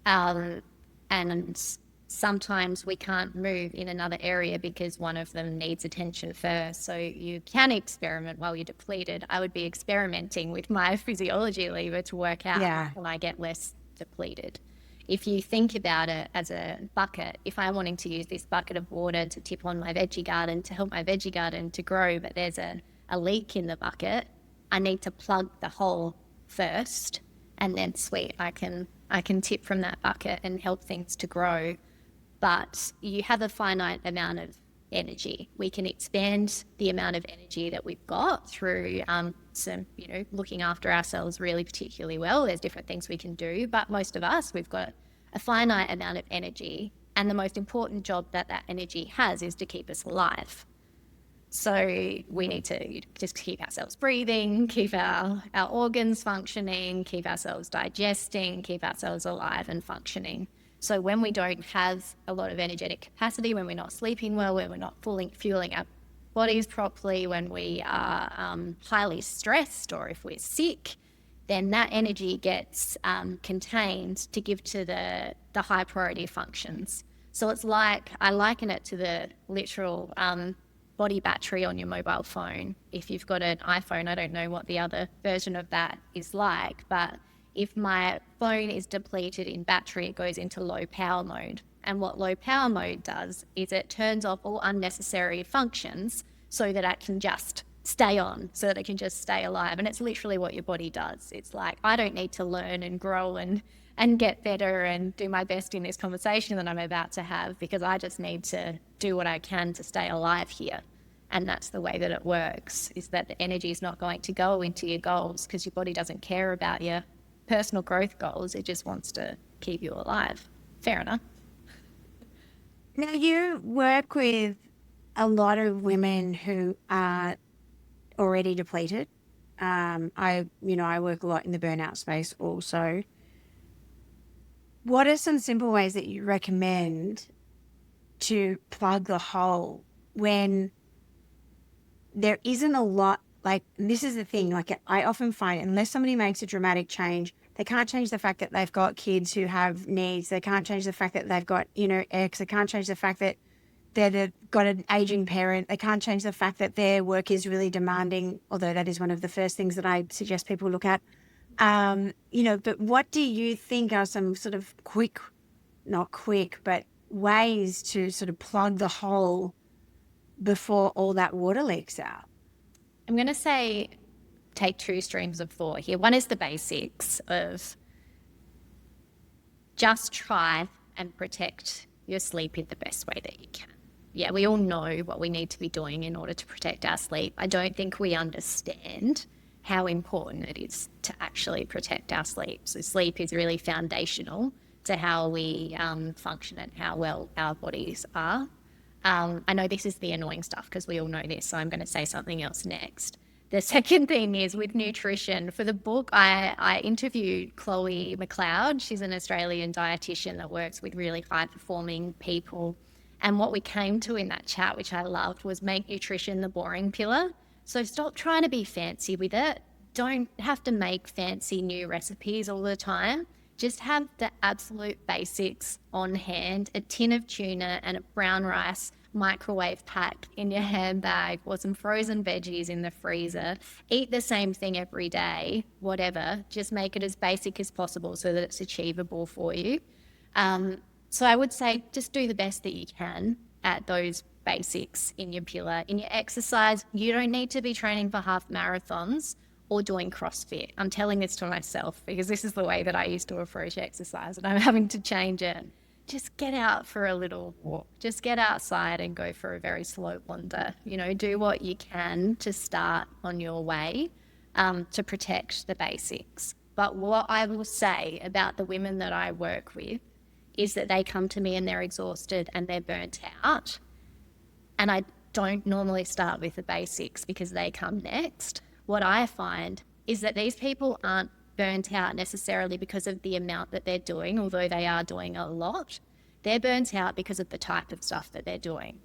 And sometimes we can't move in another area because one of them needs attention first. So you can experiment while you're depleted. I would be experimenting with my physiology lever to work out Yeah. when I get less depleted. If you think about it as a bucket, if I'm wanting to use this bucket of water to tip on my veggie garden to help my veggie garden to grow, but there's a leak in the bucket, I need to plug the hole first, and then sweet, I can tip from that bucket and help things to grow. But you have a finite amount of energy. We can expand the amount of energy that we've got through some, looking after ourselves really particularly well. There's different things we can do, but most of us, we've got a finite amount of energy. And the most important job that energy has is to keep us alive. So we need to just keep ourselves breathing, keep our organs functioning, keep ourselves digesting, keep ourselves alive and functioning. So when we don't have a lot of energetic capacity, when we're not sleeping well, when we're not fueling our bodies properly, when we are highly stressed, or if we're sick, then that energy gets contained to give to the high priority functions. So it's like, I liken it to the literal body battery on your mobile phone. If you've got an iPhone, I don't know what the other version of that is like, but if my phone is depleted in battery, it goes into low power mode. And what low power mode does is it turns off all unnecessary functions so that it can just stay on, so that it can just stay alive. And it's literally what your body does. It's like, I don't need to learn and grow and get better and do my best in this conversation that I'm about to have, because I just need to do what I can to stay alive here. And that's the way that it works, is that the energy is not going to go into your goals because your body doesn't care about your personal growth goals. It just wants to keep you alive. Fair enough. Now, you work with a lot of women who are already depleted. I work a lot in the burnout space also. What are some simple ways that you recommend to plug the hole when there isn't a lot? Like, this is the thing, like, I often find, unless somebody makes a dramatic change, they can't change the fact that they've got kids who have needs. They can't change the fact that they've got, X. They can't change the fact that they've got an aging parent. They can't change the fact that their work is really demanding, although that is one of the first things that I suggest people look at. But what do you think are some sort of not quick, but ways to sort of plug the hole before all that water leaks out? I'm going to say take two streams of thought here. One is the basics of just try and protect your sleep in the best way that you can. Yeah, we all know what we need to be doing in order to protect our sleep. I don't think we understand how important it is to actually protect our sleep. So sleep is really foundational to how we function and how well our bodies are. I know this is the annoying stuff because we all know this, so I'm going to say something else next. The second thing is with nutrition. For the book, I interviewed Chloe McLeod. She's an Australian dietitian that works with really high-performing people. And what we came to in that chat, which I loved, was make nutrition the boring pillar. So stop trying to be fancy with it. Don't have to make fancy new recipes all the time. Just have the absolute basics on hand, a tin of tuna and a brown rice microwave packed in your handbag, or some frozen veggies in the freezer. Eat the same thing every day, whatever. Just make it as basic as possible so that it's achievable for you. So I would say just do the best that you can at those basics in your pillar. In your exercise, you don't need to be training for half marathons or doing CrossFit. I'm telling this to myself because this is the way that I used to approach exercise and I'm having to change it. Just get out for a little walk. Just get outside and go for a very slow wander. You know, do what you can to start on your way to protect the basics. But what I will say about the women that I work with is that they come to me and they're exhausted and they're burnt out. And I don't normally start with the basics because they come next. What I find is that these people aren't burnt out necessarily because of the amount that they're doing, although they are doing a lot. They're burnt out because of the type of stuff that they're doing.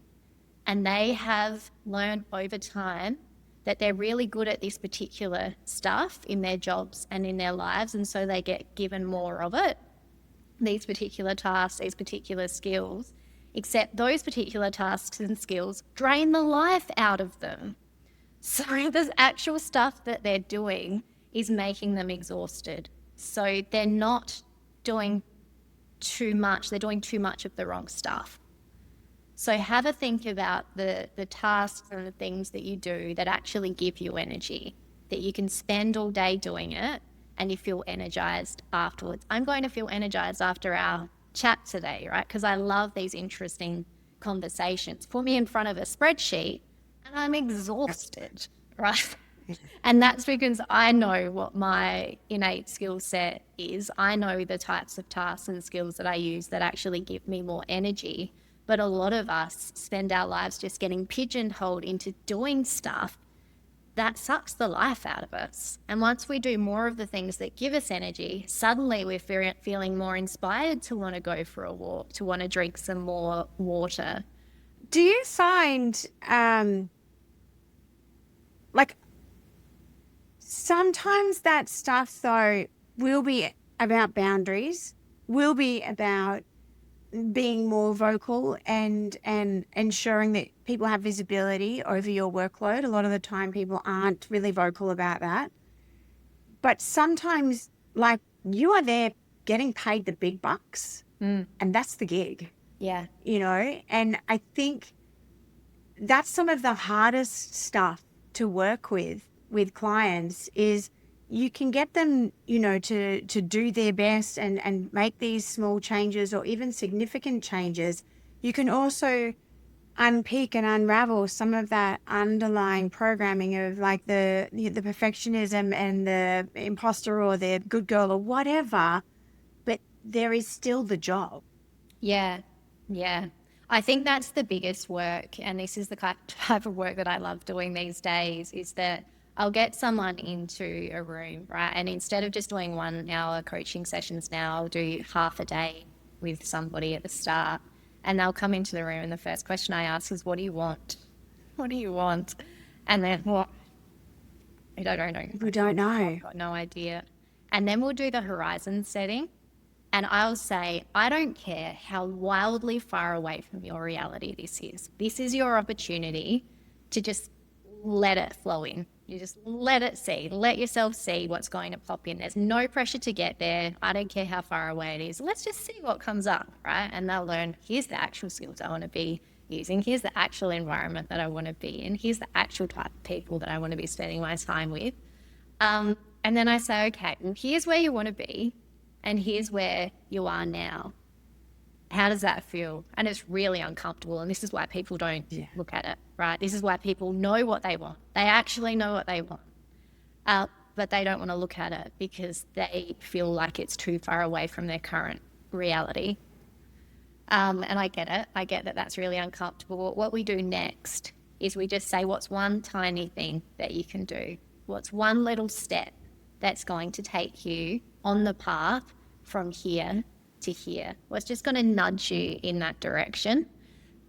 And they have learned over time that they're really good at this particular stuff in their jobs and in their lives, and so they get given more of it, these particular tasks, these particular skills, except those particular tasks and skills drain the life out of them. So the actual stuff that they're doing is making them exhausted. So they're not doing too much. They're doing too much of the wrong stuff. So have a think about the tasks and the things that you do that actually give you energy, that you can spend all day doing it and you feel energized afterwards. I'm going to feel energized after our chat today, right? Because I love these interesting conversations. Put me in front of a spreadsheet and I'm exhausted, right? And that's because I know what my innate skill set is. I know the types of tasks and skills that I use that actually give me more energy. But a lot of us spend our lives just getting pigeonholed into doing stuff that sucks the life out of us. And once we do more of the things that give us energy, suddenly we're feeling more inspired to want to go for a walk, to want to drink some more water. Do you find, like, sometimes that stuff, though, will be about boundaries, will be about being more vocal and ensuring that people have visibility over your workload? A lot of the time people aren't really vocal about that. But sometimes, like, you are there getting paid the big bucks and that's the gig. Yeah. You know, and I think that's some of the hardest stuff to work with clients is you can get them, you know, to do their best and make these small changes or even significant changes. You can also unpick and unravel some of that underlying programming of like the perfectionism and the imposter or the good girl or whatever, but there is still the job. Yeah. Yeah. I think that's the biggest work. And this is the type of work that I love doing these days, is that I'll get someone into a room, right? And instead of just doing 1 hour coaching sessions now, I'll do half a day with somebody at the start. And they'll come into the room and the first question I ask is, what do you want? What do you want? And then, what? I don't know. We don't know. I've got no idea. And then we'll do the horizon setting. And I'll say, I don't care how wildly far away from your reality this is. This is your opportunity to just let it flow in. You just let it see. Let yourself see what's going to pop in. There's no pressure to get there. I don't care how far away it is. Let's just see what comes up, right? And they'll learn, here's the actual skills I want to be using. Here's the actual environment that I want to be in. Here's the actual type of people that I want to be spending my time with. And then I say, okay, well, here's where you want to be. And here's where you are now. How does that feel? And it's really uncomfortable. And this is why people don't look at it, right? This is why people know what they want. They actually know what they want. But they don't want to look at it because they feel like it's too far away from their current reality. And I get it. I get that that's really uncomfortable. What we do next is we just say, what's one tiny thing that you can do? What's one little step that's going to take you on the path from here to here? What's just going to nudge you in that direction?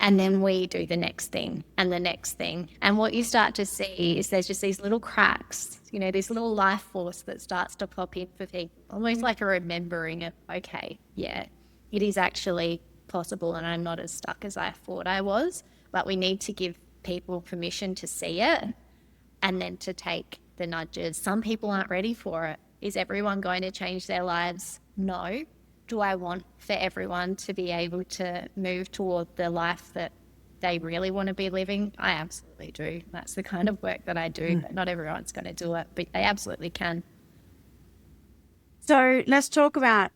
And then we do the next thing and the next thing. And what you start to see is there's just these little cracks, this little life force that starts to pop in for people, almost like a remembering of, okay, yeah, it is actually possible and I'm not as stuck as I thought I was. But we need to give people permission to see it and then to take the nudges. Some people aren't ready for it. Is everyone going to change their lives? No. Do I want for everyone to be able to move toward the life that they really want to be living? I absolutely do. That's the kind of work that I do. But not everyone's going to do it, but they absolutely can. So let's talk about,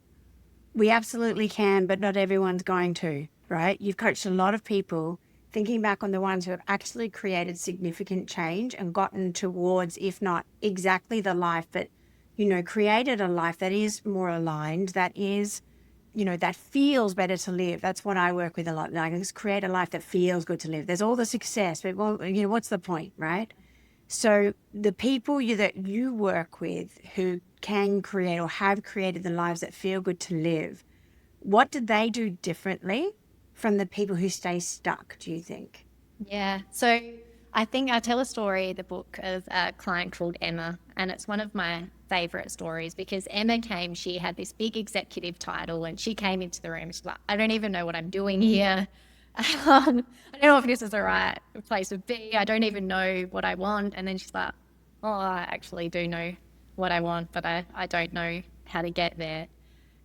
we absolutely can, but not everyone's going to, right? You've coached a lot of people. Thinking back on the ones who have actually created significant change and gotten towards, if not exactly the life, but, created a life that is more aligned, that is, that feels better to live. That's what I work with a lot. Like, let's create a life that feels good to live. There's all the success, but what's the point, right? So the people that you work with who can create or have created the lives that feel good to live, what did they do differently from the people who stay stuck, do you think? Yeah. So I think I tell a story in the book of a client called Emma, and it's one of my favorite stories because Emma she had this big executive title, and she came into the room. She's like, I don't even know what I'm doing here. I don't know if this is the right place to be. I don't even know what I want. And then she's like, oh, I actually do know what I want, but I don't know how to get there.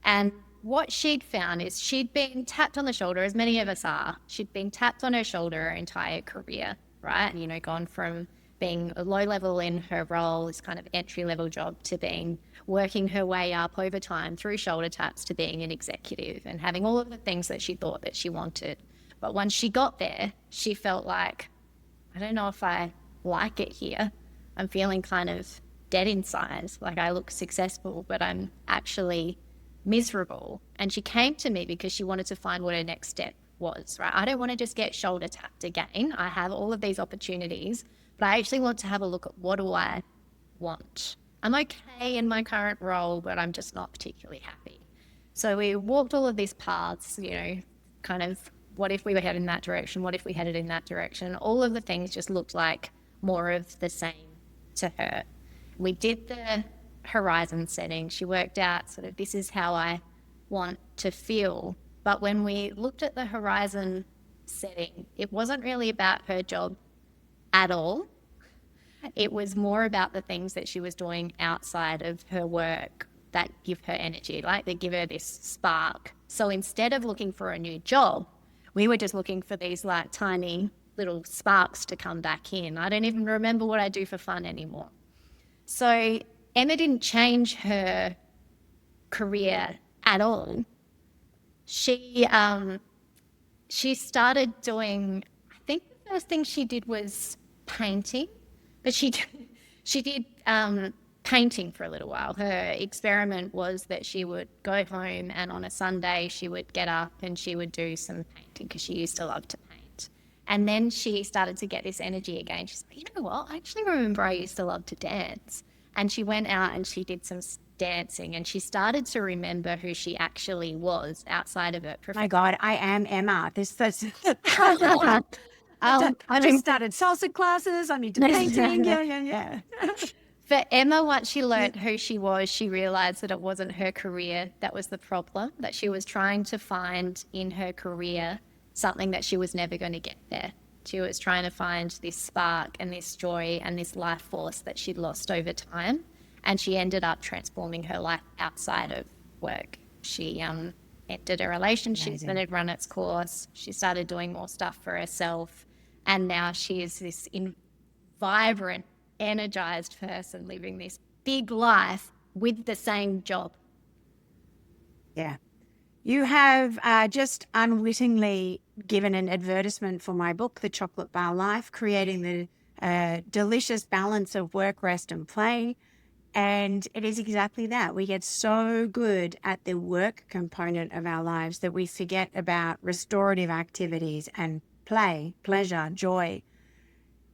And what she'd found is she'd been tapped on the shoulder, as many of us are. She'd been tapped on her shoulder her entire career, right? Gone from being a low level in her role, this kind of entry level job, to being working her way up over time through shoulder taps to being an executive and having all of the things that she thought that she wanted. But once she got there, she felt like, I don't know if I like it here. I'm feeling kind of dead inside. Like, I look successful, but I'm actually miserable. And she came to me because she wanted to find what her next step was, right? I don't want to just get shoulder tapped again. I have all of these opportunities, but I actually want to have a look at, what do I want? I'm okay in my current role, but I'm just not particularly happy. So we walked all of these paths, kind of, what if we were headed in that direction? What if we headed in that direction? All of the things just looked like more of the same to her. We did the horizon setting. She worked out sort of, this is how I want to feel. But when we looked at the horizon setting, it wasn't really about her job at all. It was more about the things that she was doing outside of her work that give her energy, like that give her this spark. So instead of looking for a new job, we were just looking for these like tiny little sparks to come back in. I don't even remember what I do for fun anymore. So Emma didn't change her career at all. She started doing, I think the first thing she did was painting, but she did painting for a little while. Her experiment was that she would go home and on a Sunday she would get up and she would do some painting because she used to love to paint. And then she started to get this energy again. She's like, you know what? I actually remember I used to love to dance. And she went out and she did some dancing and she started to remember who she actually was outside of it. My God, I am Emma. I I just started salsa classes. I'm into painting. Yeah. For Emma, once she learned who she was, she realized that it wasn't her career that was the problem, that she was trying to find in her career something that she was never going to get there. She was trying to find this spark and this joy and this life force that she'd lost over time. And she ended up transforming her life outside of work. She ended a relationship that had run its course. She started doing more stuff for herself. And now she is this vibrant, energized person living this big life with the same job. Yeah. You have just unwittingly given an advertisement for my book, The Chocolate Bar Life, creating the delicious balance of work, rest, and play. And it is exactly that. We get so good at the work component of our lives that we forget about restorative activities and play, pleasure, joy.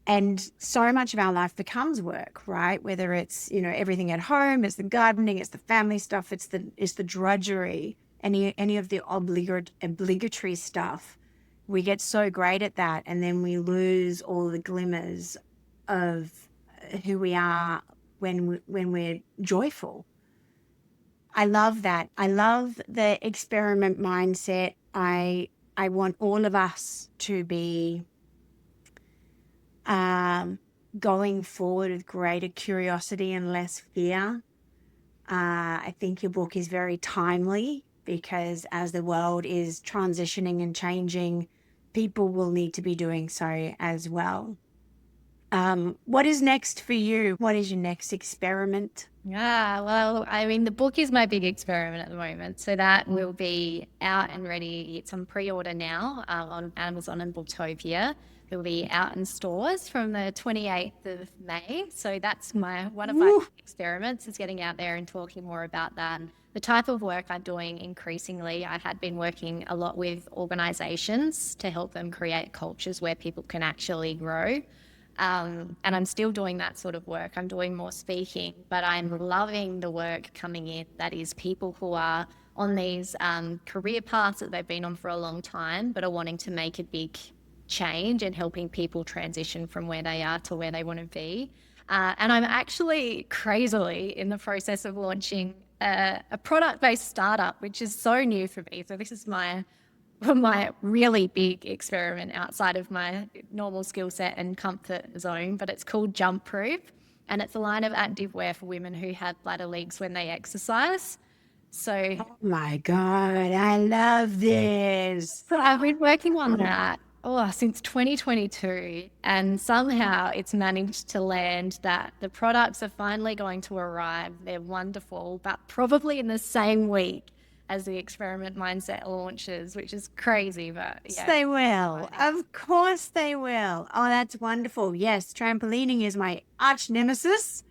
And so much of our life becomes work, right? Whether it's, everything at home, it's the gardening, it's the family stuff, it's the drudgery, any of the obligatory stuff we get so great at that, and then we lose all the glimmers of who we are when we're joyful. I love that. I love the experiment mindset. I want all of us to be going forward with greater curiosity and less fear. I think your book is very timely because as the world is transitioning and changing, people will need to be doing so as well. What is next for you? What is your next experiment? Yeah, well, I mean, the book is my big experiment at the moment. So that will be out and ready. It's on pre-order now on Amazon and Booktopia. It will be out in stores from the 28th of May. So that's one of my Woo. experiments, is getting out there and talking more about that. And the type of work I'm doing increasingly, I had been working a lot with organizations to help them create cultures where people can actually grow. And I'm still doing that sort of work. I'm doing more speaking, but I'm loving the work coming in that is people who are on these career paths that they've been on for a long time, but are wanting to make a big change and helping people transition from where they are to where they want to be. And I'm actually crazily in the process of launching a product-based startup, which is so new for me. So this is my really big experiment outside of my normal skill set and comfort zone, but it's called Jump Proof, and it's a line of active wear for women who have bladder leaks when they exercise. So, Oh my God, I love this. so I've been working on that since 2022, and somehow it's managed to land that the products are finally going to arrive. They're wonderful, but probably in the same week as the experiment mindset launches, which is crazy, but yeah. They will. Of course they will. Oh, that's wonderful. Yes, trampolining is my arch nemesis,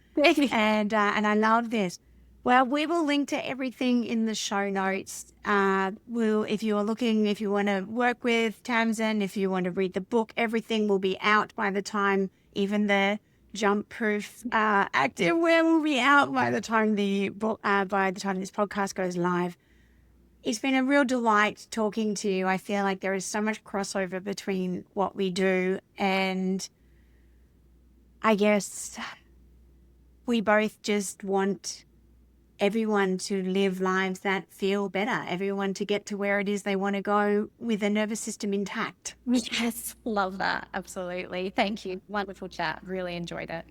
and I love this. Well, we will link to everything in the show notes. If you want to work with Tamsin, if you want to read the book, everything will be out by the time, even the jump proof activewear will be out by the time this podcast goes live. It's been a real delight talking to you. I feel like there is so much crossover between what we do, and I guess we both just want everyone to live lives that feel better, everyone to get to where it is they want to go with their nervous system intact. Yes, love that. Absolutely. Thank you. Wonderful chat. Really enjoyed it.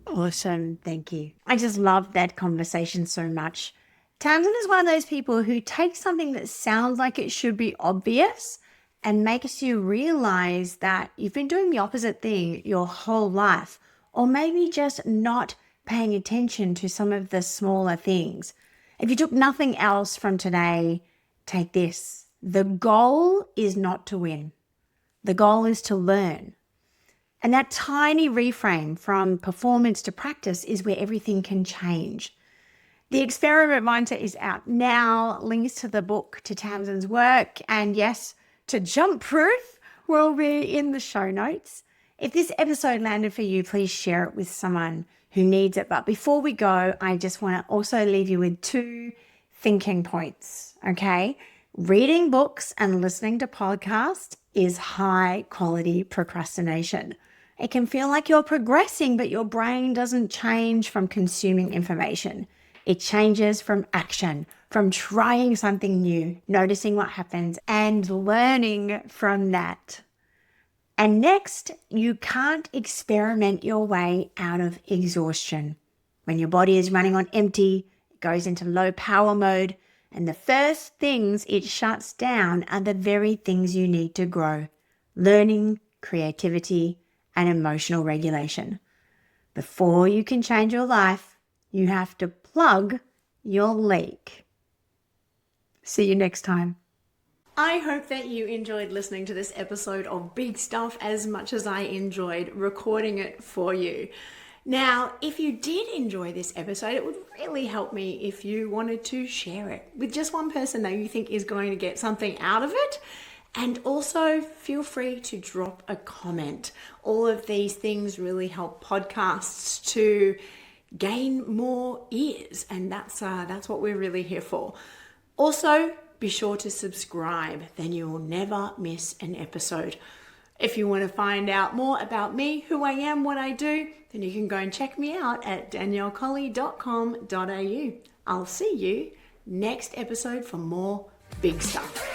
Awesome. Thank you. I just love that conversation so much. Tamsin is one of those people who takes something that sounds like it should be obvious and makes you realize that you've been doing the opposite thing your whole life, or maybe just not paying attention to some of the smaller things. If you took nothing else from today, take this. The goal is not to win. The goal is to learn. And that tiny reframe from performance to practice is where everything can change. The experiment mindset is out now. Links to the book, to Tamsin's work, and yes, to Jump Proof will be in the show notes. If this episode landed for you, please share it with someone who needs it. But before we go, I just want to also leave you with 2 thinking points, okay? Reading books and listening to podcasts is high quality procrastination. It can feel like you're progressing, but your brain doesn't change from consuming information. It changes from action, from trying something new, noticing what happens, and learning from that. And next, you can't experiment your way out of exhaustion. When your body is running on empty, it goes into low power mode, and the first things it shuts down are the very things you need to grow: learning, creativity, and emotional regulation. Before you can change your life, you have to plug your leak. See you next time. I hope that you enjoyed listening to this episode of Big Stuff as much as I enjoyed recording it for you. Now, if you did enjoy this episode, it would really help me if you wanted to share it with just one person that you think is going to get something out of it. And also feel free to drop a comment. All of these things really help podcasts to gain more ears, and that's what we're really here for. Also, be sure to subscribe, then you will never miss an episode. If you want to find out more about me, who I am, what I do, then you can go and check me out at daniellecolley.com.au. I'll see you next episode for more big stuff.